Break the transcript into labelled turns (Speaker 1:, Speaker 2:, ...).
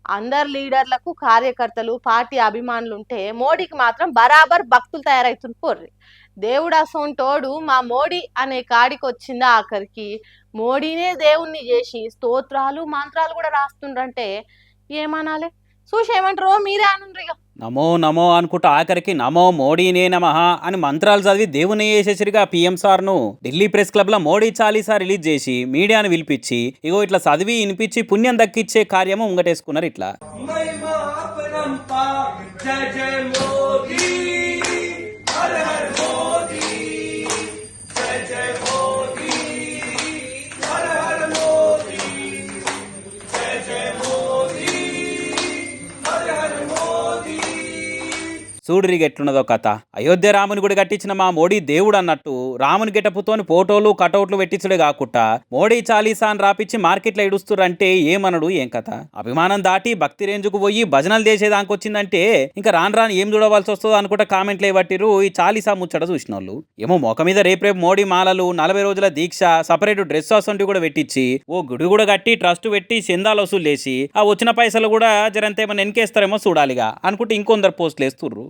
Speaker 1: అందరు లీడర్లకు కార్యకర్తలు పార్టీ అభిమానులు ఉంటే మోడీకి మాత్రం బరాబర్ భక్తులు తయారైతున్నారు పోర్రి. దేవుడు అసొంటోడు మా మోడీ అనే కాడికి వచ్చిందా ఆఖరికి మోడీనే దేవుణ్ణి చేసి స్తోత్రాలు మంత్రాలు కూడా రాస్తుండ్రంటే ఏమనాలి? చూసి ఏమంటారో మీరే అనుండ్రిగా.
Speaker 2: నమో నమో అనుకుంటా ఆఖరికి నమో మోడీనే నమః అని మంత్రాలు చదివి దేవుని వేసేసరిగా పిఎం సార్ను ఢిల్లీ ప్రెస్ క్లబ్లో మోడీ చాలీసా రిలీజ్ చేసి మీడియాను పిలిపించి ఇగో ఇట్లా చదివి వినిపించి పుణ్యం దక్కిచ్చే కార్యము ఉంగటేసుకున్నారు ఇట్లా. చూడరికి ఎట్లున్నదో కథ. అయోధ్య రాముని గుడి కట్టించిన మా మోడీ దేవుడు అన్నట్టు రాముని గెటపుతోని ఫోటోలు కటౌట్లు పెట్టించడే కాకుండా మోడీ చాలీసా అని రాపిచ్చి మార్కెట్లో ఇడుస్తురంటే ఏమనడు ఏం కథ. అభిమానం దాటి భక్తి రేంజుకు పోయి భజనలు చేసేదానికి వచ్చిందంటే ఇంకా రాను రాను ఏం చూడవలసి వస్తుందో అనుకుంటా కామెంట్లు ఏవట్టిరు ఈ చాలీసా ముచ్చట చూసిన వాళ్ళు. ఏమో మొక మీద రేపు మోడీ మాలలు 40 రోజుల దీక్ష సపరేట్ డ్రెస్ అసొంటివి కూడా పెట్టించి ఓ గుడి కూడా కట్టి ట్రస్ట్ పెట్టి చందాలు వసూలు చేసి ఆ వచ్చిన పైసలు కూడా జరంతేమన్నా ఎన్కేస్తారేమో చూడాలిగా అనుకుంటే ఇంకొందరు పోస్టులు వేస్తుర్రు.